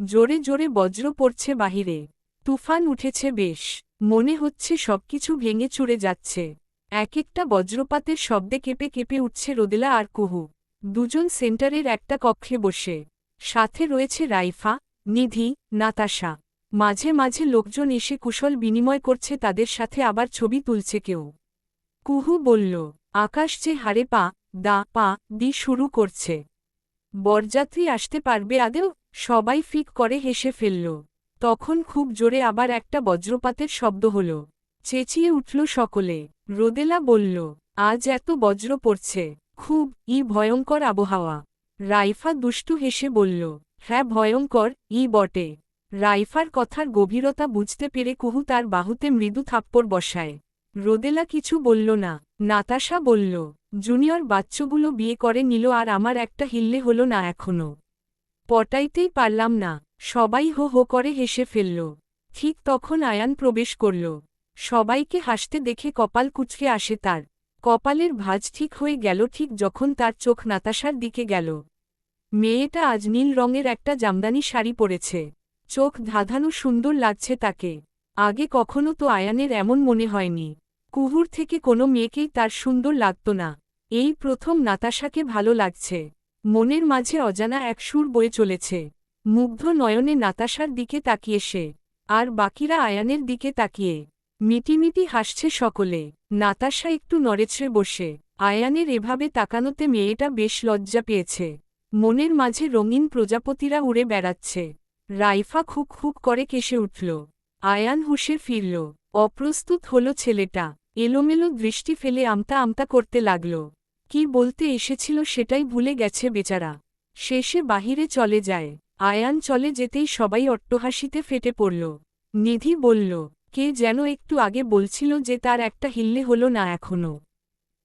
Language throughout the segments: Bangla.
জোরে জোরে বজ্র পড়ছে বাহিরে। তুফান উঠেছে বেশ। মনে হচ্ছে সবকিছু ভেঙে চুরে যাচ্ছে। এক একটা বজ্রপাতের শব্দে কেঁপে কেঁপে উঠছে রোদেলা আর কুহু। দুজন সেন্টারের একটা কক্ষে বসে। সাথে রয়েছে রাইফা, নিধি, নাতাশা। মাঝে মাঝে লোকজন এসে কুশল বিনিময় করছে, তাদের সাথে আবার ছবি তুলছে কেউ। কুহু বলল, আকাশ যে হারে পা দি শুরু করছে। বরযাত্রী আসতে পারবে আদেও? সবাই ফিক করে হেসে ফেলল। তখন খুব জোরে আবার একটা বজ্রপাতের শব্দ হল। চেঁচিয়ে উঠল সকলে। রোদেলা বলল, আজ এত বজ্র পড়ছে, খুব ভয়ঙ্কর আবহাওয়া। রাইফা দুষ্টু হেসে বলল, হ্যাঁ ভয়ঙ্কর বটে। রাইফার কথার গভীরতা বুঝতে পেরে কুহু তার বাহুতে মৃদু থাপ্পড় বসায়। রোদেলা কিছু বলল না। নাতাশা বলল, জুনিয়র বাচ্চাগুলো বিয়ে করে নিল আর আমার একটা হিল্লে হলো না এখনো। পটাইতেই পারলাম না। সবাই হো হো করে হেসে ফেলল। ঠিক তখন আয়ান প্রবেশ করল। সবাইকে হাসতে দেখে কপাল কুঁচকে আসে তার। কপালের ভাঁজ ঠিক হয়ে গেল ঠিক যখন তার চোখ নাতাশার দিকে গেল। মেয়েটা আজ নীল রঙের একটা জামদানি শাড়ি পরেছে। চোখ ধাঁধানো সুন্দর লাগছে তাকে। আগে কখনো তো আয়ানের এমন মনে হয়নি। কুহুর থেকে কোনো মেয়েকেই তার সুন্দর লাগত না। এই প্রথম নাতাশাকে ভালো লাগছে। মনের মাঝে অজানা এক সুর বয়ে চলেছে। মুগ্ধ নয়নে নাতাশার দিকে তাকিয়ে সে। আর বাকিরা আয়ানের দিকে তাকিয়ে। মিটিমিটি হাসছে সকলে। নাতাশা একটু নড়েছড়ে বসে। আয়ানের এভাবে তাকানোতে মেয়েটা বেশ লজ্জা পেয়েছে। মনের মাঝে রঙিন প্রজাপতিরা উড়ে বেড়াচ্ছে। রাইফা খুক খুক করে কেসে উঠল। আয়ান হুঁশে ফিরল। অপ্রস্তুত হল ছেলেটা। এলোমেলো দৃষ্টি ফেলে আমতা আমতা করতে লাগল। কি বলতে এসেছিল সেটাই ভুলে গেছে বেচারা। শেষে বাহিরে চলে যায়। আয়ান চলে যেতেই সবাই অট্টহাসিতে ফেটে পড়ল। নিধি বলল, কে যেন একটু আগে বলছিল যে তার একটা হিল্লে হলো না এখনো।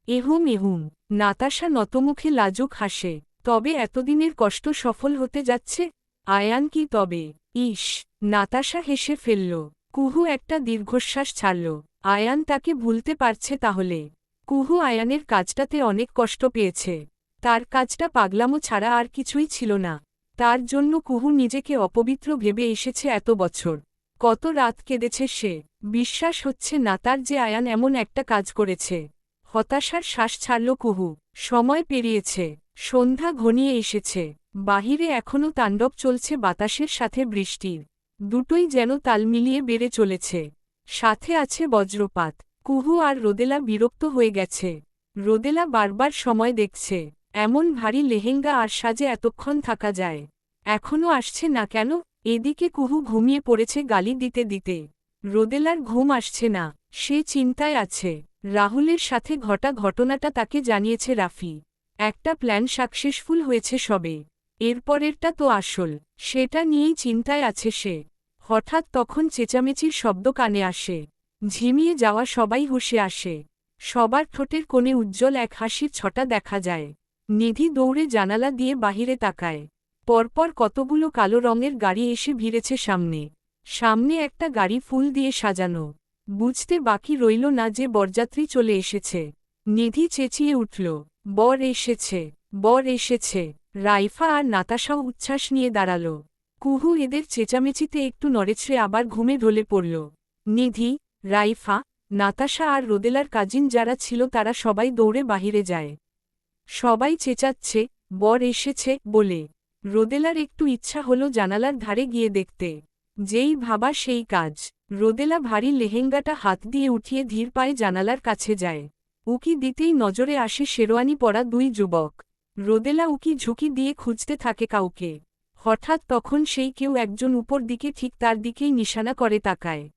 এহুম এহুম। নাতাশা নতমুখে লাজুক হাসে। তবে এতদিনের কষ্ট সফল হতে যাচ্ছে। আয়ান কি তবে? ইস। নাতাশা হেসে ফেলল। কুহু একটা দীর্ঘশ্বাস ছাড়ল। আয়ান তাকে ভুলতে পারছে তাহলে? কুহু আয়ানের কাজটাতে অনেক কষ্ট পেয়েছে। তার কাজটা পাগলামো ছাড়া আর কিছুই ছিল না। তার জন্য কুহু নিজেকে অপবিত্র ভেবে এসেছে এত বছর। কত রাত কেঁদেছে সে। বিশ্বাস হচ্ছে না তার যে আয়ান এমন একটা কাজ করেছে। হতাশার শ্বাস ছাড়ল কুহু। সময় পেরিয়েছে। সন্ধ্যা ঘনিয়ে এসেছে। বাহিরে এখনও তাণ্ডব চলছে বাতাসের সাথে বৃষ্টির। দুটোই যেন তাল মিলিয়ে বেড়ে চলেছে। সাথে আছে বজ্রপাত। কুহু আর রোদেলা বিরক্ত হয়ে গেছে। রোদেলা বারবার সময় দেখছে। এমন ভারী লেহেঙ্গা আর সাজে এতক্ষণ থাকা যায়? এখনও আসছে না কেন? এদিকে কুহু ঘুমিয়ে পড়েছে গালি দিতে দিতে। রোদেলার ঘুম আসছে না। সে চিন্তায় আছে। রাহুলের সাথে ঘটা ঘটনাটা তাকে জানিয়েছে রাফি। একটা প্ল্যান সাকসেসফুল হয়েছে সবে। এরপরেরটা তো আসল। সেটা নিয়েই চিন্তায় আছে সে। হঠাৎ তখন চেঁচামেচির শব্দ কানে আসে। ঝিমিয়ে যাওয়া সবাই হুঁশে আসে। সবার ঠোঁটের কোণে উজ্জ্বল এক হাসির ছটা দেখা যায়। নিধি দৌড়ে জানালা দিয়ে বাহিরে তাকায়। পরপর কতগুলো কালো রঙের গাড়ি এসে ভিড়েছে সামনে। সামনে একটা গাড়ি ফুল দিয়ে সাজানো। বুঝতে বাকি রইল না যে বরযাত্রী চলে এসেছে। নিধি চেঁচিয়ে উঠল, বর এসেছে, বর এসেছে। রাইফা আর নাতাশাও উচ্ছ্বাস নিয়ে দাঁড়াল। কুহু এদের চেঁচামেচিতে একটু নড়েছড়ে আবার ঘুমে ঢলে পড়ল। নিধি, রাইফা, নাতাশা আর রোদেলার কাজিন যারা ছিল তারা সবাই দৌড়ে বাহিরে যায়। সবাই চেঁচাচ্ছে, বর এসেছে বলে। রোদেলার একটু ইচ্ছা হলো জানালার ধারে গিয়ে দেখতে। যেই ভাবা সেই কাজ। রোদেলা ভারী লেহেঙ্গাটা হাত দিয়ে উঠিয়ে ধীর পায়ে জানালার কাছে যায়। উকি দিতেই নজরে আসে শেরওয়ানি পরা দুই যুবক। রোদেলা উকি ঝুঁকি দিয়ে খুঁজতে থাকে কাউকে। হঠাৎ তখন সেই কেউ একজন উপর দিকে ঠিক তার দিকেই নিশানা করে তাকায়।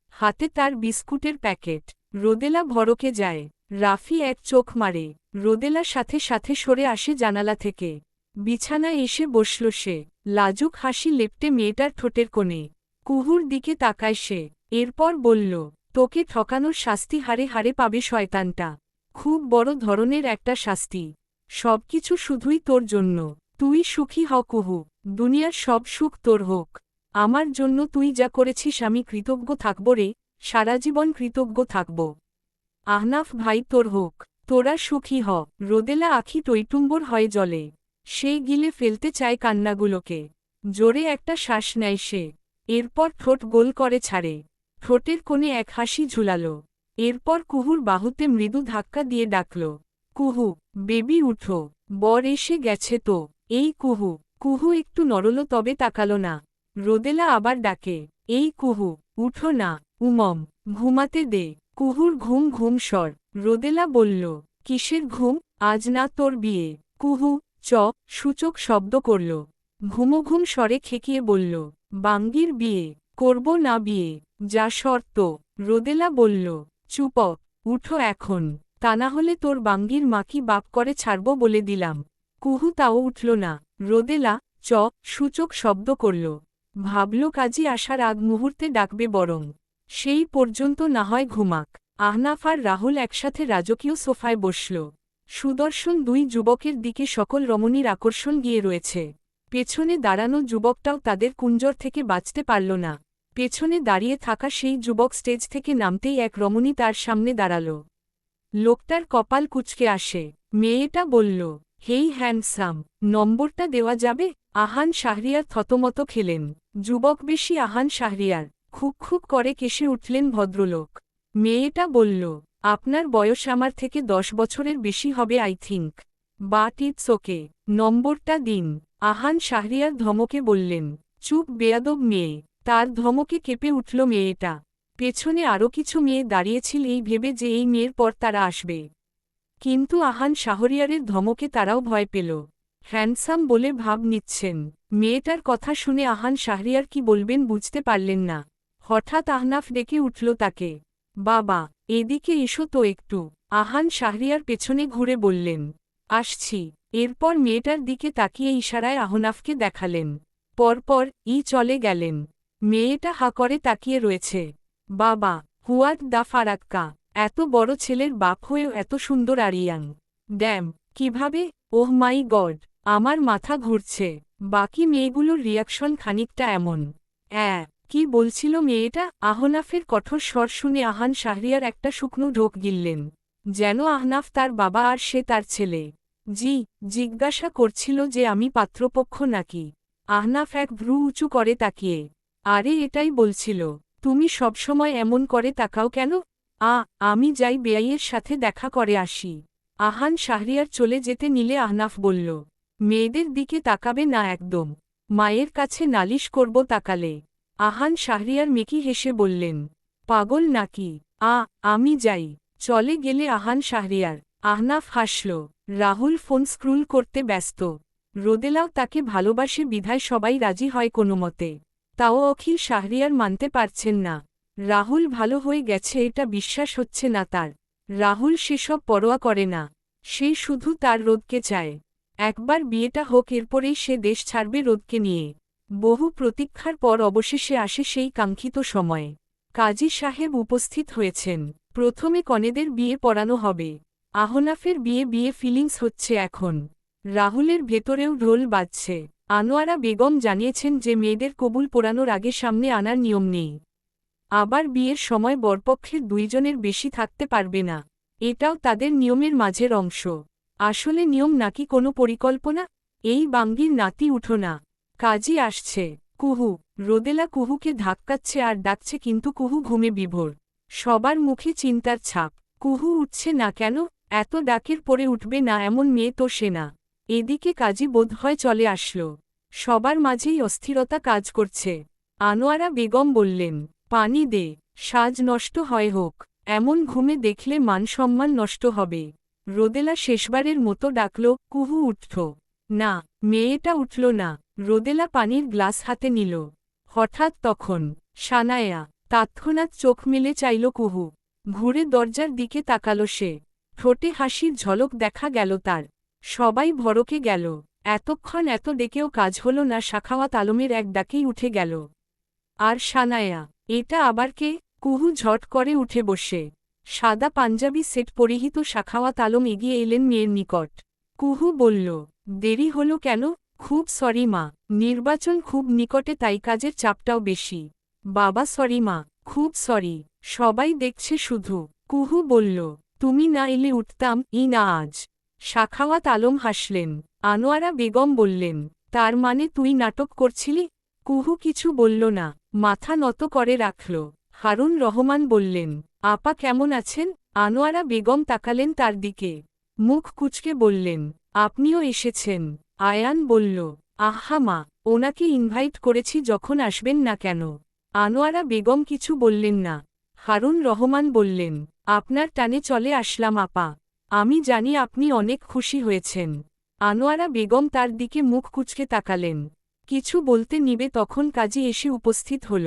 হাতে তার বিস্কুটের প্যাকেট। রোদেলা ভড়কে যায়। রাফি এক চোখ মারে। রোদেলা সাথে সাথে সরে আসে জানালা থেকে। বিছানায় এসে বসল সে। লাজুক হাসি লেপ্টে মেয়েটার ঠোঁটের কোণে। কুহুর দিকে তাকায় সে। এরপর বলল, তোকে ঠকানোর শাস্তি হারে হারে পাবে শয়তানটা। খুব বড় ধরনের একটা শাস্তি। সবকিছু শুধুই তোর জন্য। তুই সুখী হ কুহু। দুনিয়ার সব সুখ তোর হোক। আমার জন্য তুই যা করেছিস আমি কৃতজ্ঞ থাকব রে, সারাজীবন কৃতজ্ঞ থাকব। আহনাফ ভাই তোর হোক। তোরা সুখী হ। রোদেলা আখি টইটুম্বর হয়ে জ্বলে। সে গিলে ফেলতে চায় কান্নাগুলোকে। জোরে একটা শ্বাস নেয় সে। এরপর ঠোঁট গোল করে ছাড়ে। ঠোঁটের কোণে এক হাসি ঝুলালো। এরপর কুহুর বাহুতে মৃদু ধাক্কা দিয়ে ডাকল, কুহু, বেবি উঠো, বর এসে গেছে তো। এই কুহু। কুহু একটু নড়ল তবে তাকালো না। রোদেলা আবার ডাকে, এই কুহু, উঠো না, উমম, ঘুমাতে দে। কুহুর ঘুম ঘুম স্বর। রোদেলা বলল, কিসের ঘুম, আজ না তোর বিয়ে। কুহু সূচক শব্দ করল। ঘুমোঘুম স্বরে খেকিয়ে বলল, বাঙ্গির বিয়ে, করব না বিয়ে, যা শর্ত। রোদেলা বলল, চুপ, উঠো এখন, তা না হলে তোর বাঙ্গির মাকি বাপ করে ছাড়ব বলে দিলাম। কুহু তাও উঠল না। রোদেলা সূচক শব্দ করল। ভাবল কাজী আসার আগ মুহূর্তে ডাকবে বরং। সেই পর্যন্ত না হয় ঘুমাক। আহনাফ আর রাহুল একসাথে রাজকীয় সোফায় বসল। সুদর্শন দুই যুবকের দিকে সকল রমণীর আকর্ষণ গিয়ে রয়েছে। পেছনে দাঁড়ানো যুবকটাও তাদের কুঞ্জর থেকে বাঁচতে পারল না। পেছনে দাঁড়িয়ে থাকা সেই যুবক স্টেজ থেকে নামতেই এক রমণী তার সামনে দাঁড়াল। লোকটার কপাল কুঁচকে আসে। মেয়েটা বলল, হেই হ্যান্ডসাম, নম্বরটা দেওয়া যাবে? আহান শাহরিয়ার থতমত খেলেন। যুবক বেশি আহান শাহরিয়ার। খুব খুব করে কেসে উঠলেন ভদ্রলোক। মেয়েটা বলল, আপনার বয়স আমার থেকে 10 বছরের বেশি হবে I think, but it's okay, নম্বরটা দিন। আহান শাহরিয়ার ধমকে বললেন, চুপ বেয়াদব মেয়ে। তার ধমকে কেঁপে উঠল মেয়েটা। পেছনে আরও কিছু মেয়ে দাঁড়িয়েছিল এই ভেবে যে এই মেয়ের পর তারা আসবে। কিন্তু আহান শাহরিয়ারের ধমকে তারাও ভয় পেল। হ্যান্ডসাম বলে ভাব নিচ্ছেন। মেয়েটার কথা শুনে আহান শাহরিয়ার কি বলবেন বুঝতে পারলেন না। হঠাৎ আহনাফ ডেকে উঠল তাকে, বাবা, এদিকে এসো তো একটু। আহান শাহরিয়ার পেছনে ঘুরে বললেন, আসছি। এরপর মেয়েটার দিকে তাকিয়ে ইশারায় আহনাফকে দেখালেন। পরপর চলে গেলেন। মেয়েটা হা করে তাকিয়ে রয়েছে। বাবা, হুয়াট দা ফারাক্কা, এত বড় ছেলের বাপ হয়েও এত সুন্দর আরিয়াং। ড্যাম, কিভাবে? ওহ মাই গড, আমার মাথা ঘুরছে। বাকি মেয়েগুলোর রিয়াকশন খানিকটা এমন। কি বলছিল মেয়েটা? আহনাফের কঠোর স্বর শুনে আহান শাহরিয়ার একটা শুকনো ঢোক গিললেন। যেন আহনাফ তার বাবা আর সে তার ছেলে। জিজ্ঞাসা করছিল যে আমি পাত্রপক্ষ নাকি। আহনাফ এক ভ্রু উঁচু করে তাকিয়ে, আরে এটাই বলছিল। তুমি সবসময় এমন করে তাকাও কেন? আমি যাই বেয়াইয়ের সাথে দেখা করে আসি। আহান শাহরিয়ার চলে যেতে নিলে আহনাফ বলল, মেয়েদের দিকে তাকাবে না একদম। মায়ের কাছে নালিশ করব তাকালে। আহান শাহরিয়ার মেকি হেসে বললেন, পাগল নাকি? আমি যাই। চলে গেলে আহান শাহরিয়ার। আহনাফ হাসল। রাহুল ফোন স্ক্রুল করতে ব্যস্ত। রোদেলাও তাকে ভালোবাসে বিধায় সবাই রাজি হয় কোনোমতে। তাও অখিল শাহরিয়ার মানতে পারছেন না। রাহুল ভালো হয়ে গেছে এটা বিশ্বাস হচ্ছে না তার। রাহুল সেসব পরোয়া করে না। সে শুধু তার রোদকে চায়। একবার বিয়েটা হোক, এরপরেই সে দেশ ছাড়বে রোদকে নিয়ে। বহু প্রতীক্ষার পর অবশেষে আসে সেই কাঙ্ক্ষিত সময়। কাজী সাহেব উপস্থিত হয়েছেন। প্রথমে কনেদের বিয়ে পড়ানো হবে। আহনাফের বিয়ে ফিলিংস হচ্ছে এখন। রাহুলের ভেতরেও ঢোল বাজছে। আনোয়ারা বেগম জানিয়েছেন যে মেয়েদের কবুল পোড়ানোর আগে সামনে আনার নিয়ম নেই। আবার বিয়ের সময় বরপক্ষের 2 জনের বেশি থাকতে পারবে না। এটাও তাদের নিয়মের মাঝের অংশ। আসলে নিয়ম নাকি কোনো পরিকল্পনা? এই বাঙ্গির নাতি উঠো না, কাজী আসছে। কুহু। রোদেলা কুহুকে ধাক্কাচ্ছে আর ডাকছে কিন্তু কুহু ঘুমে বিভোর। সবার মুখে চিন্তার ছাপ। কুহু উঠছে না কেন? এত ডাকের পরে উঠবে না এমন মেয়ে তো সে না। এদিকে কাজী বোধহয় চলে আসল। সবার মাঝেই অস্থিরতা কাজ করছে। আনোয়ারা বেগম বললেন, পানি দে, সাজ নষ্ট হয় হোক। এমন ঘুমে দেখলে মান সম্মান নষ্ট হবে। রোদেলা শেষবারের মতো ডাকল, কুহু উঠত না। মেয়েটা উঠল না। রোদেলা পানির গ্লাস হাতে নিল। হঠাৎ তখন সানায়া। তৎক্ষণাৎ চোখ মেলে চাইল কুহু। ঘুরে দরজার দিকে তাকাল সে। ঠোঁটে হাসির ঝলক দেখা গেল তার। সবাই ভড়কে গেল। এতক্ষণ এত ডেকেও কাজ হল না, সাখাওয়াত আলমের এক ডাকেই উঠে গেল। আর সানায়া, এটা আবার কে? কুহু ঝট করে উঠে বসে। সাদা পাঞ্জাবি সেট পরিহিত সাখাওয়াত আলম এগিয়ে এলেন মেয়ের নিকট। কুহু বলল, দেরি হলো কেন? খুব সরি মা, নির্বাচন খুব নিকটে তাই কাজের চাপটাও বেশি। বাবা সরি মা, খুব সরি, সবাই দেখছে শুধু। কুহু বলল, তুমি না এলে উঠতাম না আজ। সাখাওয়াত আলম হাসলেন। আনোয়ারা বেগম বললেন, তার মানে তুই নাটক করছিলি? কুহু কিছু বলল না, মাথা নত করে রাখল। হারুন রহমান বললেন, আপা কেমন আছেন? আনোয়ারা বেগম তাকালেন তার দিকে। মুখ কুঁচকে বললেন, আপনিও এসেছেন। আয়ান বলল, আহা মা, ওনাকে ইনভাইট করেছি, যখন আসবেন না কেন? আনোয়ারা বেগম কিছু বললেন না। হারুন রহমান বললেন, আপনার টানে চলে আসলাম আপা। আমি জানি আপনি অনেক খুশি হয়েছেন। আনোয়ারা বেগম তার দিকে মুখ কুঁচকে তাকালেন। কিছু বলতে নিবে তখন কাজী এসে উপস্থিত হল।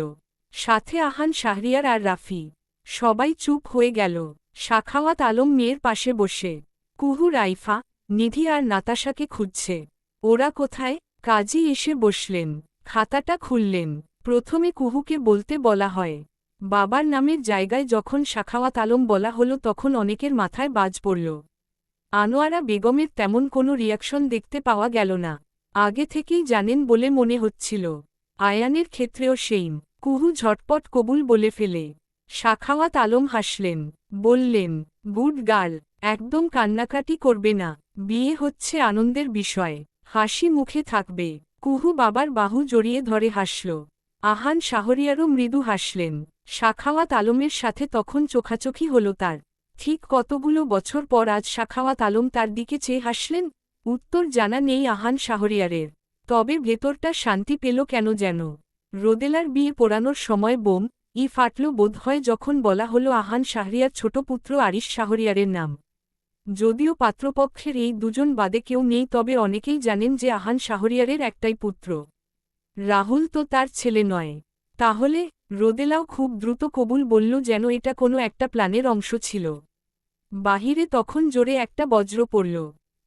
সাথে আহান শাহরিয়ার আর রাফি। সবাই চুপ হয়ে গেল। সাখাওয়াত আলম মেয়ের পাশে বসে কুহু রাইফা, নিধি আর নাতাশাকে খুঁজছে। ওরা কোথায়? কাজী এসে বসলেন, খাতাটা খুললেন। প্রথমে কুহুকে বলতে বলা হয়। বাবার নামের জায়গায় যখন সাখাওয়াত আলম বলা হলো তখন অনেকের মাথায় বাজ পড়ল। আনোয়ারা বেগমের তেমন কোনো রিয়াকশন দেখতে পাওয়া গেল না। আগে থেকেই জানেন বলে মনে হচ্ছিল। আয়ানের ক্ষেত্রেও সেইম। কুহু ঝটপট কবুল বলে ফেলে। সাখাওয়াত আলম হাসলেন, বললেন, গুড গার্ল, একদম কান্নাকাটি করবে না। বিয়ে হচ্ছে আনন্দের বিষয়, হাসি মুখে থাকবে। কুহু বাবার বাহু জড়িয়ে ধরে হাসল। আহান শাহরিয়ারও মৃদু হাসলেন। সাখাওয়াত আলমের সাথে তখন চোখাচোখি হল তার। ঠিক কতগুলো বছর পর আজ সাখাওয়াত আলম তার দিকে চেয়ে হাসলেন? উত্তর জানা নেই আহান শাহরিয়ারের। তবে ভেতরটা শান্তি পেল কেন যেন। রোদেলার বিয়ে পোড়ানোর সময় বোম ফাটল বোধহয় যখন বলা হলো আহান শাহরিয়ার ছোট পুত্র আরিশ শাহরিয়ারের নাম। যদিও পাত্রপক্ষের এই দুজন বাদে কেউ নেই, তবে অনেকেই জানেন যে আহান শাহরিয়ারের একটাই পুত্র। রাহুল তো তার ছেলে নয়। তাহলে? রোদেলাও খুব দ্রুত কবুল বলল, যেন এটা কোনো একটা প্ল্যানের অংশ ছিল। বাহিরে তখন জোরে একটা বজ্র পড়ল।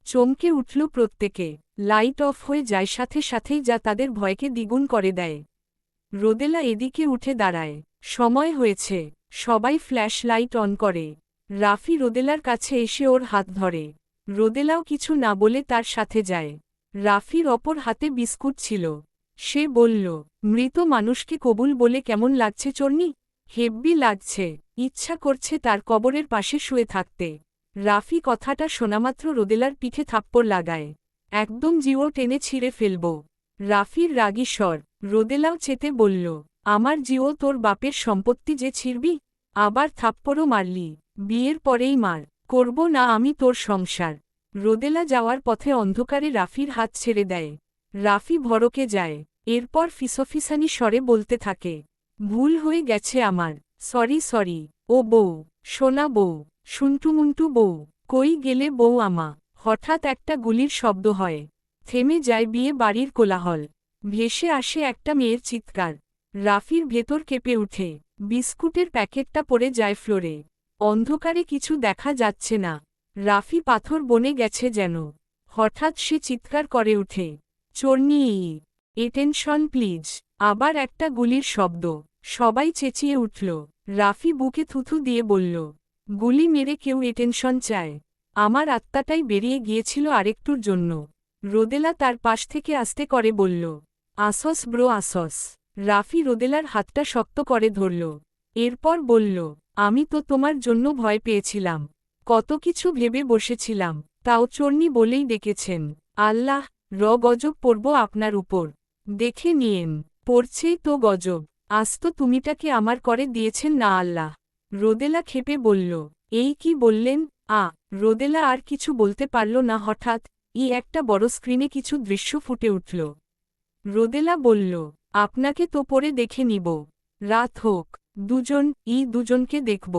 চমকে উঠল প্রত্যেকে। লাইট অফ হয়ে যায় সাথে সাথেই, যা তাদের ভয়কে দ্বিগুণ করে দেয়। রোদেলা এদিকে উঠে দাঁড়ায়। সময় হয়েছে। সবাই ফ্ল্যাশ লাইট অন করে। রাফি রোদেলার কাছে এসে ওর হাত ধরে। রোদেলাও কিছু না বলে তার সাথে যায়। রাফির অপর হাতে বিস্কুট ছিল। সে বলল, মৃত মানুষকে কবুল বলে কেমন লাগছে চর্নি? হেব্বি লাগছে। ইচ্ছা করছে তার কবরের পাশে শুয়ে থাকতে। রাফি কথাটা শোনামাত্র রোদেলার পিঠে থাপ্পড় লাগায়। একদম জিও টেনে ছিঁড়ে ফেলব। রাফির রাগী স্বর। রোদেলাও চেতে বলল, আমার জিও তোর বাপের সম্পত্তি যে ছিঁড়বি? আবার থাপ্পড়ও মারলি? বিয়ের পরেই মার। করব না আমি তোর সংসার। রোদেলা যাওয়ার পথে অন্ধকারে রাফির হাত ছেড়ে দেয়। রাফি ভড়কে যায়। এরপর ফিসফিসানি স্বরে বলতে থাকে, ভুল হয়ে গেছে আমার, সরি সরি। ও বউ, সোনা বউ, শুন্টুমুন্টু বউ, কই গেলে বউ আমা? হঠাৎ একটা গুলির শব্দ হয়। থেমে যায় বিয়ে বাড়ির কোলাহল। ভেসে আসে একটা মেয়ের চিৎকার। রাফির ভেতর কেঁপে উঠে। বিস্কুটের প্যাকেটটা পড়ে যায় ফ্লোরে। অন্ধকারে কিছু দেখা যাচ্ছে না। রাফি পাথর বনে গেছে যেন। হঠাৎ সে চিৎকার করে উঠে, চর্নি, এটেনশন প্লিজ। আবার একটা গুলির শব্দ। সবাই চেঁচিয়ে উঠল। রাফি বুকে থুথু দিয়ে বলল, গুলি মেরে কেউ এটেনশন চায়? আমার আত্মাটাই বেরিয়ে গিয়েছিল আরেকটুর জন্য। রোদেলা তার পাশ থেকে আস্তে করে বলল, আসস ব্রো আসস। রাফি রোদেলার হাতটা শক্ত করে ধরল। এরপর বলল, আমি তো তোমার জন্য ভয় পেয়েছিলাম। কত কিছু ভেবে বসেছিলাম। তাও চর্নি বলেই ডেকেছেন। আল্লাহ, গজব পড়ব আপনার উপর। দেখে নিয়েন। পড়ছেই তো গজব। আজ তো তুমিটাকে আমার করে দিয়েছেন না আল্লাহ। রোদেলা ক্ষেপে বলল, এই কি বললেন? রোদেলা আর কিছু বলতে পারল না। হঠাৎ একটা বড় স্ক্রিনে কিছু দৃশ্য ফুটে উঠল। রোদেলা বলল, আপনাকে তো পরে দেখে নিব। রাত হোক, দুজনকে দেখব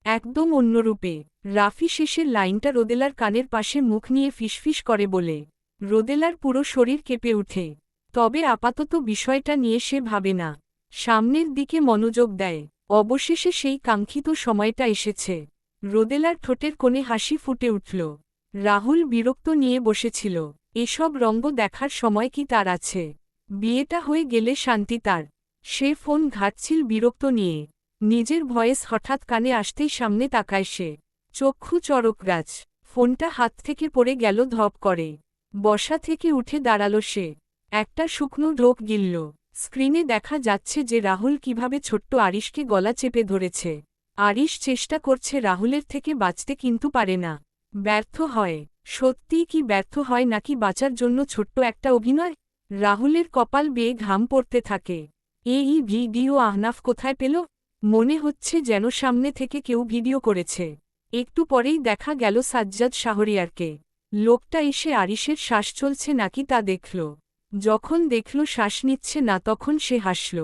একদম অন্যরূপে। রাফি শেষের লাইনটা রোদেলার কানের পাশে মুখ নিয়ে ফিসফিস করে বলে। রোদেলার পুরো শরীর কেঁপে উঠে। তবে আপাতত বিষয়টা নিয়ে সে ভাবে না। সামনের দিকে মনোযোগ দেয়। অবশেষে সেই কাঙ্ক্ষিত সময়টা এসেছে। রোদেলার ঠোঁটের কোণে হাসি ফুটে উঠল। রাহুল বিরক্ত নিয়ে বসেছিল। এসব রঙ্গ দেখার সময় কি তার আছে? বিয়েটা হয়ে গেলে শান্তি তার। সে ফোন ঘাটছিল বিরক্ত নিয়ে। নিজের ভয়েস হঠাৎ কানে আসতেই সামনে তাকায় সে। চক্ষু চড়কগাছ। ফোনটা হাত থেকে পড়ে গেল ধপ করে। বসা থেকে উঠে দাঁড়ালো সে। একটা শুকনো ঢোক গিলল। স্ক্রিনে দেখা যাচ্ছে যে রাহুল কিভাবে ছোট্ট আরিশকে গলা চেপে ধরেছে। আরিশ চেষ্টা করছে রাহুলের থেকে বাঁচতে, কিন্তু পারে না। ব্যর্থ হয়। সত্যিই কি ব্যর্থ হয়, নাকি বাঁচার জন্য ছোট্ট একটা অভিনয়? রাহুলের কপাল বেয়ে ঘাম পড়তে থাকে। এই ভিডিও আহনাফ কোথায় পেল? মনে হচ্ছে যেন সামনে থেকে কেউ ভিডিও করেছে। একটু পরেই দেখা গেল সাজ্জাদ শাহরিয়ারকে। লোকটা এসে আরিশের শ্বাস চলছে নাকি তা দেখল। যখন দেখল শ্বাস নিচ্ছে না তখন সে হাসল।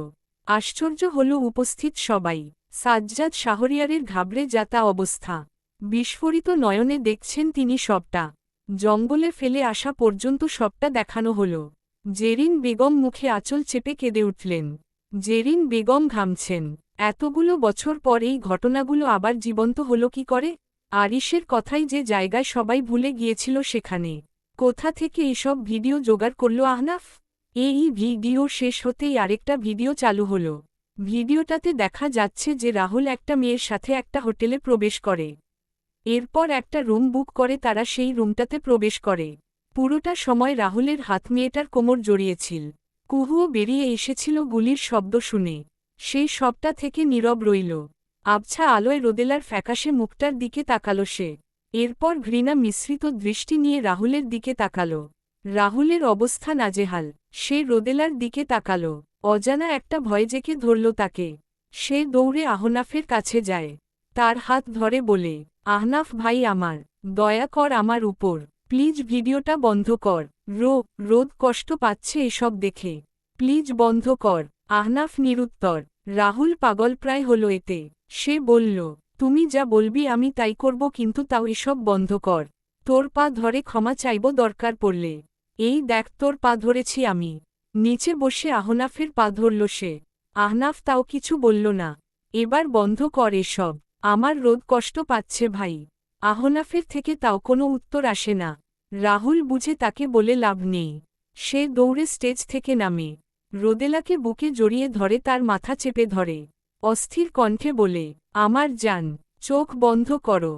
আশ্চর্য হল উপস্থিত সবাই। সাজ্জাদ শাহরিয়ারের ঘাবড়ে যাতা অবস্থা। বিস্ফোরিত নয়নে দেখছেন তিনি সবটা। জঙ্গলে ফেলে আসা পর্যন্ত সবটা দেখানো হল। জেরিন বেগম মুখে আঁচল চেপে কেঁদে উঠলেন। জেরিন বেগম ঘামছেন। এতগুলো বছর পর এই ঘটনাগুলো আবার জীবন্ত হল কি করে? আরিশের কথাই যে জায়গায় সবাই ভুলে গিয়েছিল সেখানে কোথা থেকে এসব ভিডিও জোগাড় করল আহনাফ? এই ভিডিও শেষ হতেই আরেকটা ভিডিও চালু হল। ভিডিওটাতে দেখা যাচ্ছে যে রাহুল একটা মেয়ের সাথে একটা হোটেলে প্রবেশ করে। এরপর একটা রুম বুক করে তারা সেই রুমটাতে প্রবেশ করে। পুরোটা সময় রাহুলের হাত মেয়েটার কোমর জড়িয়েছিল। কুহুও বেরিয়ে এসেছিল গুলির শব্দ শুনে। সেই সবটা থেকে নীরব রইল। আবছা আলোয় রোদেলার ফ্যাকাশে মুখটার দিকে তাকাল সে। এরপর ঘৃণা মিশ্রিত দৃষ্টি নিয়ে রাহুলের দিকে তাকাল। রাহুলের অবস্থা নাজেহাল। সে রোদেলার দিকে তাকাল। অজানা একটা ভয় জেঁকে ধরল তাকে। সে দৌড়ে আহনাফের কাছে যায়। তার হাত ধরে বলে, আহনাফ ভাই আমার, দয়া কর আমার উপর, প্লিজ ভিডিওটা বন্ধ কর। রোদ কষ্ট পাচ্ছে এসব দেখে, প্লিজ বন্ধ কর। আহনাফ নিরুত্তর। রাহুল পাগলপ্রায় হল এতে। সে বলল, তুমি যা বলবি আমি তাই করব, কিন্তু তাও এসব বন্ধ কর। তোর পা ধরে ক্ষমা চাইব দরকার পড়লে। এই দেখ তোর পা ধরেছি আমি। নিচে বসে আহনাফের পা ধরল সে। আহনাফ তাও কিছু বলল না। এবার বন্ধ কর এসব, আমার রোদ কষ্ট পাচ্ছে ভাই। আহনাফের থেকে তাও কোনো উত্তর আসে না। রাহুল বুঝে তাকে বলে লাভ নেই। সে দৌড়ে স্টেজ থেকে নামে। রোদেলাকে বুকে জড়িয়ে ধরে তার মাথা চেপে ধরে। অস্থির কণ্ঠে বলে, আমার জান, চোখ বন্ধ করো,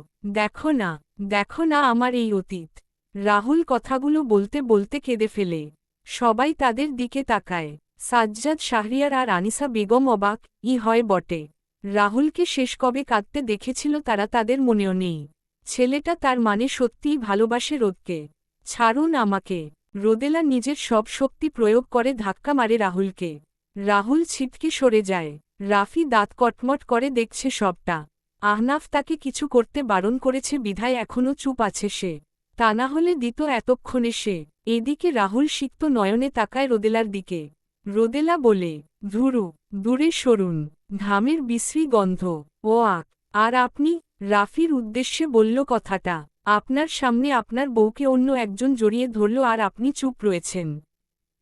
দেখো না আমার এই অতীত। রাহুল কথাগুলো বলতে বলতে কেঁদে ফেলে। সবাই তাদের দিকে তাকায়। সাজ্জাদ শাহরিয়ার আর আনিসা বেগম অবাক হয় বটে। রাহুলকে শেষ কবে কাঁদতে দেখেছিল তারা তাদের মনেও নেই। ছেলেটা তার মানে সত্যিই ভালোবাসে রোদকে। ছাড়ুন আমাকে। রোদেলা নিজের সব শক্তি প্রয়োগ করে ধাক্কা মারে রাহুলকে। রাহুল ছিটকে সরে যায়। রাফি দাঁত কটমট করে দেখছে সবটা। আহনাফ তাকে কিছু করতে বারণ করেছে বিধায় এখনও চুপ আছে সে। তা না হলে দিত এতক্ষণে সে। এদিকে রাহুল সিক্ত নয়নে তাকায় রোদেলার দিকে। রোদেলা বলে, ধুরু, দূরে সরুন, ঘামের বিশ্রী গন্ধ। ও আক, আর আপনি? রাফির উদ্দেশ্যে বলল কথাটা। আপনার সামনে আপনার বউকে অন্য একজন জড়িয়ে ধরল আর আপনি চুপ রয়েছেন।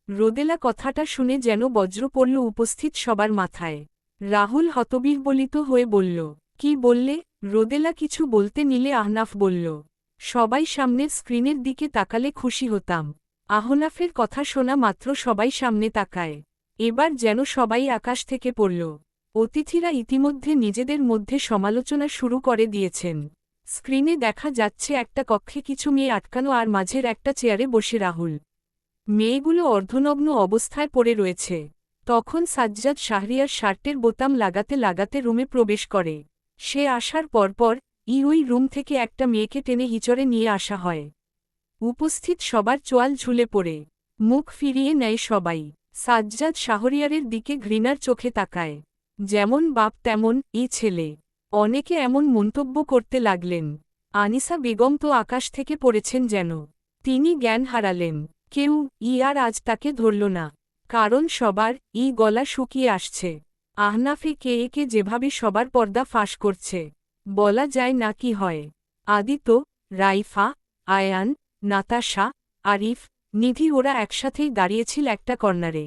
রোদেলা কথাটা শুনে যেন বজ্র পড়ল উপস্থিত সবার মাথায়। রাহুল হতবিহ্বলিত হয়ে বলল, কি বললে? রোদেলা কিছু বলতে নিলে আহনাফ বলল, সবাই সামনের স্ক্রিনের দিকে তাকালে খুশি হতাম। আহনাফের কথা শোনা মাত্র সবাই সামনে তাকায়। এবার যেন সবাই আকাশ থেকে পড়ল। অতিথিরা ইতিমধ্যে নিজেদের মধ্যে সমালোচনা শুরু করে দিয়েছেন। স্ক্রিনে দেখা যাচ্ছে একটা কক্ষে কিছু মেয়ে আটকানো আর মাঝের একটা চেয়ারে বসে রাহুল। মেয়েগুলো অর্ধনগ্ন অবস্থায় পড়ে রয়েছে। তখন সাজ্জাদ শাহরিয়ার শার্টের বোতাম লাগাতে লাগাতে রুমে প্রবেশ করে। সে আসার পরপর ওই রুম থেকে একটা মেয়েকে টেনে হিচড়ে নিয়ে আসা হয়। উপস্থিত সবার চোয়াল ঝুলে পড়ে। মুখ ফিরিয়ে নেয় সবাই। সাজ্জাদ শাহরিয়ারের দিকে ঘৃণার চোখে তাকায়। যেমন বাপ তেমন ছেলে। অনেকে এমন মন্তব্য করতে লাগলেন। আনিসা বেগম তো আকাশ থেকে পড়েছেন যেন। তিনি জ্ঞান হারালেন। কেউ আর আজ তাকে ধরল না। কারণ সবার গলা শুকিয়ে আসছে। আহনাফে কে একে যেভাবে সবার পর্দা ফাঁস করছে, বলা যায় না কি হয়। আদিত্য, রাইফা, আয়ান, নাতাশা, আরিফ, নিধি ওরা একসাথেই দাঁড়িয়েছিল একটা কর্নারে।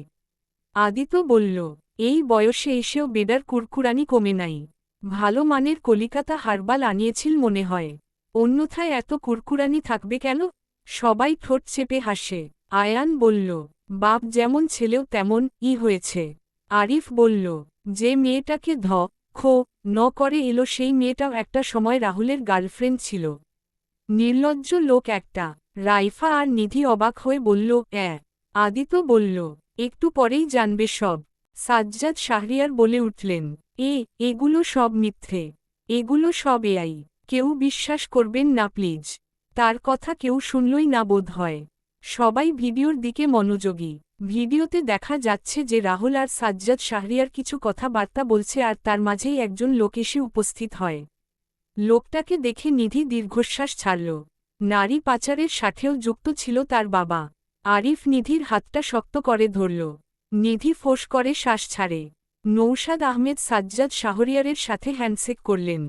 আদিত্য বলল, এই বয়সে এসেও বেডার কুরকুরানি কমে নাই। ভালো মানের কলিকাতা হারবাল আনিয়েছিল মনে হয়। অন্যথায় এত কুরকুরানি থাকবে কেন? সবাই ঠোঁট চেপে হাসে। আয়ান বলল, বাপ যেমন ছেলেও তেমন হয়েছে। আরিফ বলল, যে মেয়েটাকে খো করে এলো সেই মেয়েটাও একটা সময় রাহুলের গার্লফ্রেন্ড ছিল। নির্লজ্জ লোক একটা। রাইফা আর নিধি অবাক হয়ে বলল, আদিত্য বলল, একটু পরেই জানবে সব। সাজ্জাদ শাহরিয়ার বলে উঠলেন, এগুলো সব মিথ্যে। এগুলো সব এআই। কেউ বিশ্বাস করবেন না প্লিজ। তার কথা কেউ শুনলই না বোধ হয়। সবাই ভিডিওর দিকে মনোযোগী। ভিডিওতে দেখা যাচ্ছে যে রাহুল আর সাজ্জাদ শাহরিয়ার কিছু কথাবার্তা বলছে আর তার মাঝেই একজন লোক এসে উপস্থিত হয়। লোকটাকে দেখে নিধি দীর্ঘশ্বাস ছাড়ল। নারী পাচারের সাথেও যুক্ত ছিল তার বাবা। আরিফ নিধির হাতটা শক্ত করে ধরল। নিধি ফোঁস করে শ্বাস ছাড়ে। নৌশাদ আহমেদ সাজ্জাদ শাহরিয়ারের সাথে হ্যান্ডশেক করলেন।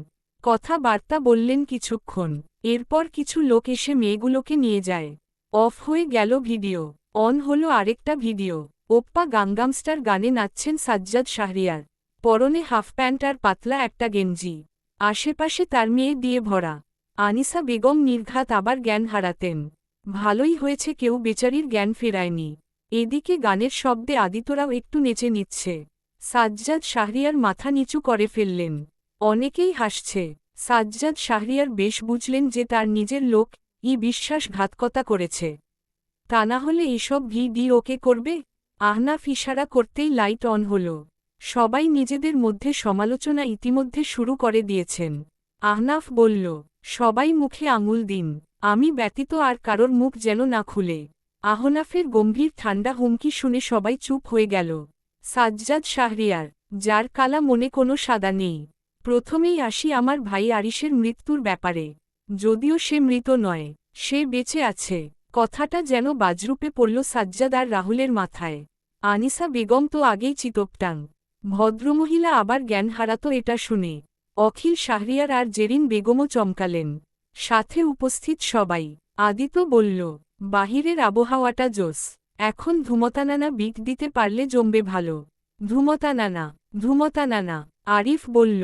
কথাবার্তা বললেন কিছুক্ষণ। এরপর কিছু লোক এসে মেয়েগুলোকে নিয়ে যায়। অফ হয়ে গেল ভিডিও। অন হলো আরেকটা ভিডিও। ওপ্পা গাঙ্গাম স্টার গানে নাচছেন সাজ্জাদ শাহরিয়ার। পরনে হাফ প্যান্ট আর পাতলা একটা গেঞ্জি। আশেপাশে তার মেয়ে দিয়ে ভরা। আনিসা বেগম নির্ঘাত আবার জ্ঞান হারাতেন। ভালোই হয়েছে কেউ বেচারির জ্ঞান ফেরায়নি। এদিকে গানের শব্দে আদিতরাও একটু নেচে নিচ্ছে। সাজ্জাদ শাহরিয়ার মাথা নিচু করে ফেললেন। অনেকেই হাসছে। সাজ্জাদ শাহরিয়ার বেশ বুঝলেন যে তার নিজের লোক বিশ্বাসঘাতকতা করেছে। তা না হলে এসব ভিডিওকে করবে। আহনাফ ইশারা করতেই লাইট অন হল। সবাই নিজেদের মধ্যে সমালোচনা ইতিমধ্যে শুরু করে দিয়েছেন। আহনাফ বলল, সবাই মুখে আঙুল দিন, আমি ব্যতীত আর কারোর মুখ যেন না খুলে। আহনাফের গম্ভীর ঠান্ডা হুমকি শুনে সবাই চুপ হয়ে গেল। সাজ্জাদ শাহরিয়ার, যার কালা মনে কোনো সাদা নেই। প্রথমেই আসি আমার ভাই আরিশের মৃত্যুর ব্যাপারে। যদিও সে মৃত নয়, সে বেঁচে আছে। কথাটা যেন বাজরূপে পড়ল সাজ্জাদ আর রাহুলের মাথায়। আনিসা বেগম তো আগেই চিতপটাং। ভদ্রমহিলা আবার জ্ঞান হারাত এটা শুনে। অখিল শাহরিয়ার আর জেরিন বেগমও চমকালেন। সাথে উপস্থিত সবাই। আদিত বলল, বাহিরের আবহাওয়াটা জোস। এখন ধুমতানানা বিট দিতে পারলে জমবে ভালো। ধুমতানানা, ধুমতানানা। আরিফ বলল,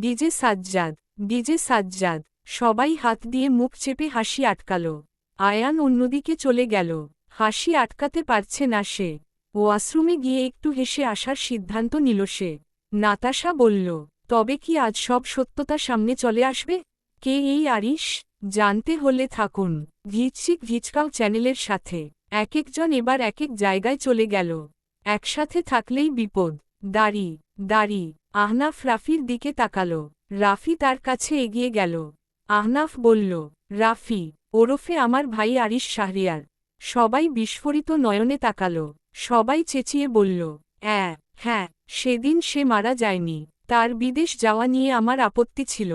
ডিজে সাজ্জাদ, ডিজে সাজ্জাদ। সবাই হাত দিয়ে মুখ চেপে হাসি আটকাল। আয়ান অন্যদিকে চলে গেল। হাসি আটকাতে পারছে না সে। ওয়াশরুমে গিয়ে একটু হেসে আসার সিদ্ধান্ত নিল সে। নাতাশা বলল, তবে কি আজ সব সত্যতা সামনে চলে আসবে? কে এই আরিশ? জানতে হলে থাকুন ভিচিক ভিচকাও চ্যানেলের সাথে। এক একজন এবার এক এক জায়গায় চলে গেল। একসাথে থাকলেই বিপদ। দাড়ি, দাড়ি। আহনাফ রাফির দিকে তাকাল। রাফি তার কাছে এগিয়ে গেল। আহনাফ বলল, রাফি, ওরফে আমার ভাই আরিশ শাহরিয়ার। সবাই বিস্ফোরিত নয়নে তাকাল। সবাই চেঁচিয়ে বলল, হ্যাঁ, সেদিন সে মারা যায়নি। তার বিদেশ যাওয়া নিয়ে আমার আপত্তি ছিল,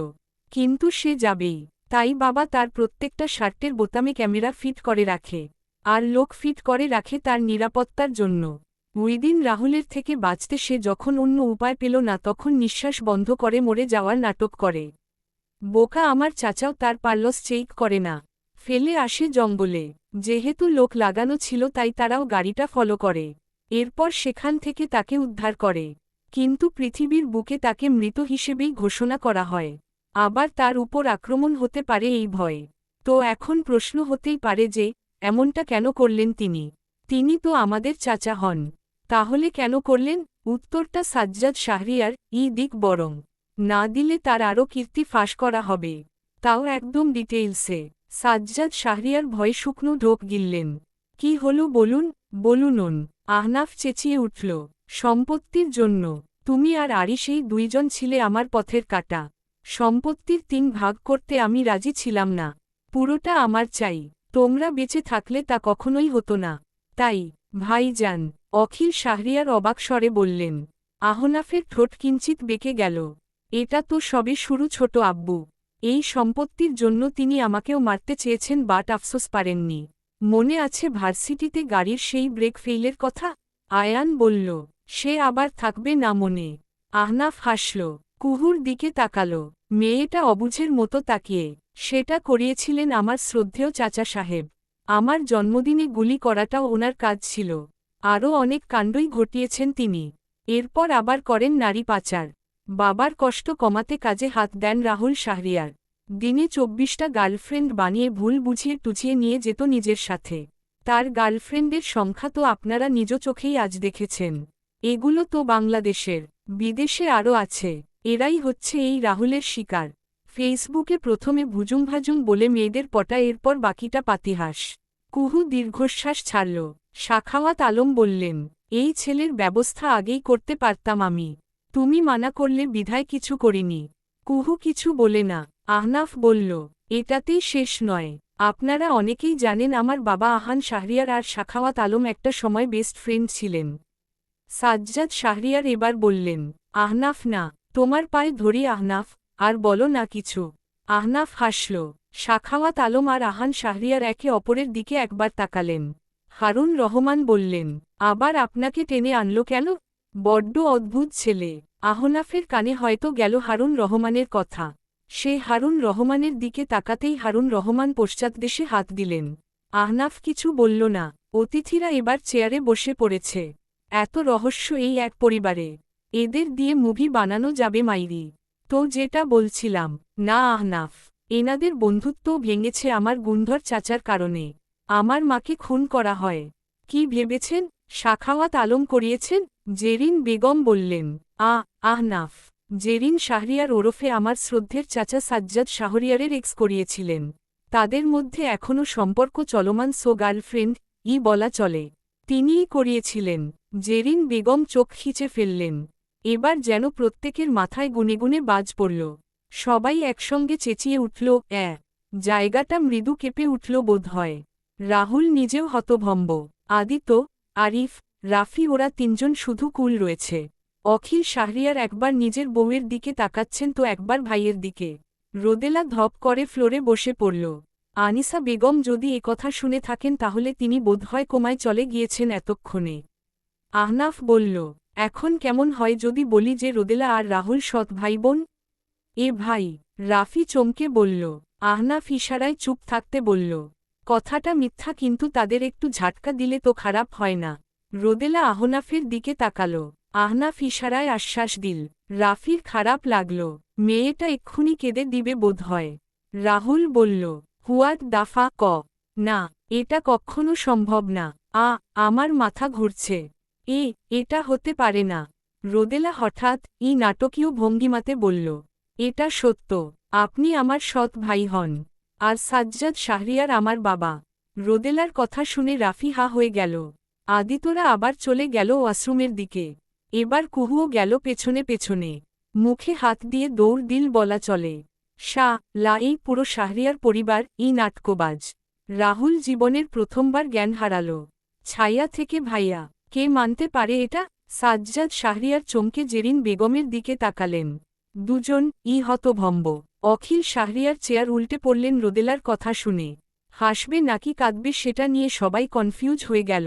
কিন্তু সে যাবেই। তাই বাবা তার প্রত্যেকটা শার্টের বোতামে ক্যামেরা ফিট করে রাখে। আর লোক ফিট করে রাখে তার নিরাপত্তার জন্য। ওইদিন রাহুলের থেকে বাঁচতে সে যখন অন্য উপায় পেল না তখন নিঃশ্বাস বন্ধ করে মরে যাওয়ার নাটক করে। বোকা আমার চাচাও তার পার্লস চেক করে না, ফেলে আসে জঙ্গলে। যেহেতু লোক লাগানো ছিল তাই তারাও গাড়িটা ফলো করে। এরপর সেখান থেকে তাকে উদ্ধার করে। কিন্তু পৃথিবীর বুকে তাকে মৃত হিসেবেই ঘোষণা করা হয়। আবার তার উপর আক্রমণ হতে পারে এই ভয়ে। তো এখন প্রশ্ন হতেই পারে যে, এমনটা কেন করলেন তিনি? তিনি তো আমাদের চাচা হন। তাহলে কেন করলেন? উত্তরটা সাজ্জাদ শাহরিয়ার দিক বরং না দিলে তার আরও কীর্তি ফাঁস করা হবে। তাও একদম ডিটেইলসে। সাজ্জাদ শাহরিয়ার ভয়ে শুকনো ঢোক গিললেন। কি হলো বলুন, বলুন। আহনাফ চেঁচিয়ে উঠল, সম্পত্তির জন্য। তুমি আর আরিশ এই দুইজন ছিলে আমার পথের কাঁটা। সম্পত্তির 3 ভাগ করতে আমি রাজি ছিলাম না। পুরোটা আমার চাই। তোমরা বেঁচে থাকলে তা কখনোই হতো না। তাই, ভাইজান। অখিল শাহরিয়ার অবাক স্বরে বললেন। আহনাফের ঠোঁট কিঞ্চিত বেঁকে গেল। এটা তো সবে শুরু ছোট আব্বু। এই সম্পত্তির জন্য তিনি আমাকেও মারতে চেয়েছেন বাট আফসোস পারেননি। মনে আছে ভার্সিটিতে গাড়ির সেই ব্রেক ফেইলের কথা? আয়ান বলল, সে আবার থাকবে না মনে। আহনাফ হাসল, কুহুর দিকে তাকাল। মেয়েটা অবুঝের মতো তাকিয়ে। সেটা করিয়েছিলেন আমার শ্রদ্ধেয় চাচা সাহেব। আমার জন্মদিনে গুলি করাটাও ওনার কাজ ছিল। আরও অনেক কাণ্ডই ঘটিয়েছেন তিনি। এরপর আবার করেন নারী পাচার। বাবার কষ্ট কমাতে কাজে হাত দেন রাহুল শাহরিয়ার। দিনে 24টা গার্লফ্রেন্ড বানিয়ে ভুল বুঝিয়ে টুঝিয়ে নিয়ে যেত নিজের সাথে। তার গার্লফ্রেন্ডের সংখ্যা তো আপনারা নিজ চোখেই আজ দেখেছেন। এগুলো তো বাংলাদেশের, বিদেশে আরও আছে। এরাই হচ্ছে এই রাহুলের শিকার। ফেসবুকে প্রথমে ভুজুংভাজুং বলে মেয়েদের পটা, এরপর বাকিটা পাতিহাস। কুহু দীর্ঘশ্বাস ছাড়ল। সাখাওয়াত আলম বললেন, এই ছেলের ব্যবস্থা আগেই করতে পারতাম আমি। তুমি মানা করলে বিধায় কিছু করিনি। কুহু কিছু বলে না। আহনাফ বলল, এটাতেই শেষ নয়। আপনারা অনেকেই জানেন আমার বাবা আহান শাহরিয়ার আর সাখাওয়াত আলম একটা সময় বেস্ট ফ্রেন্ড ছিলেন। সাজ্জাদ শাহরিয়ার এবার বললেন, আহনাফ না, তোমার পায়ে ধরি আহনাফ, আর বলো না কিছু। আহনাফ হাসল। সাখাওয়াত আলম আর আহান শাহরিয়ার একে অপরের দিকে একবার তাকালেন। হারুন রহমান বললেন, আবার আপনাকে টেনে আনল কেন? বড্ড অদ্ভুত ছেলে। আহনাফের কানে হয়তো গেল হারুন রহমানের কথা। সে হারুন রহমানের দিকে তাকাতেই হারুন রহমান পশ্চাৎদেশে হাত দিলেন। আহনাফ কিছু বলল না। অতিথিরা এবার চেয়ারে বসে পড়েছে। এত রহস্য এই এক পরিবারে। এদের দিয়ে মুভি বানানো যাবে মাইরি। তো যেটা বলছিলাম, না আহনাফ, এনাদের বন্ধুত্বও ভেঙেছে আমার গুন্ধর চাচার কারণে। আমার মাকে খুন করা হয়। কি ভেবেছেন সাখাওয়াত আলম করিয়েছেন? জেরিন বেগম বললেন, আহনাফ, জেরিন শাহরিয়ার ওরফে আমার শ্রদ্ধের চাচা সাজ্জাদ শাহরিয়ারের এক্স করিয়েছিলেন। তাদের মধ্যে এখনও সম্পর্ক চলমান, সো গার্লফ্রেন্ড বলা চলে। তিনিই করিয়েছিলেন। জেরিন বেগম চোখ খিচে ফেললেন। এবার যেন প্রত্যেকের মাথায় গুনে গুনে বাজ পড়ল। সবাই একসঙ্গে চেঁচিয়ে উঠল, জায়গাটা মৃদু কেঁপে উঠল বোধহয়। রাহুল নিজেও হতভম্ব। আদিত্য, আরিফ, রাফি ওরা তিনজন শুধু কুল রয়েছে। অখিল শাহরিয়ার একবার নিজের বউয়ের দিকে তাকাচ্ছেন তো একবার ভাইয়ের দিকে। রোদেলা ধপ করে ফ্লোরে বসে পড়ল। আনিসা বেগম যদি একথা শুনে থাকেন তাহলে তিনি বোধহয় কোমায় চলে গিয়েছেন এতক্ষণে। আহনাফ বলল, এখন কেমন হয় যদি বলি যে রোদেলা আর রাহুল সৎ ভাই বোন? ভাই, রাফি চমকে বলল। আহনাফ ইশারায় চুপ থাকতে বলল, কথাটা মিথ্যা কিন্তু তাদের একটু ঝাটকা দিলে তো খারাপ হয় না। রোদেলা আহনাফের দিকে তাকাল। আহনাফ ইশারায় আশ্বাস দিল। রাফির খারাপ লাগল। মেয়েটা এক্ষুনি কেঁদে দিবে বোধহয়। রাহুল বলল, হুয়াট দাফা না, এটা কখনো সম্ভব না। আমার মাথা ঘুরছে। এটা হতে পারে না। রোদেলা হঠাৎ নাটকীয় ভঙ্গিমাতে বলল, এটা সত্য। আপনি আমার সৎ ভাই হন। আর সাজ্জাদ শাহরিয়ার আমার বাবা। রোদেলার কথা শুনে রাফি হা হয়ে গেল। আদিতরা আবার চলে গেল ওয়াশরুমের দিকে। এবার কুহুও গেল পেছনে পেছনে। মুখে হাত দিয়ে দৌড় দিল বলা চলে। এই পুরো শাহরিয়ার পরিবার নাটকবাজ। রাহুল জীবনের প্রথমবার জ্ঞান হারাল। ছায়া থেকে ভাইয়া, কে মানতে পারে এটা? সাজ্জাদ শাহরিয়ার চমকে জেরিন বেগমের দিকে তাকালেন। দুজন হতভম্ব। অখিল শাহরিয়ার চেয়ার উল্টে পড়লেন রোদেলার কথা শুনে। হাসবে নাকি কাঁদবে সেটা নিয়ে সবাই কনফিউজ হয়ে গেল।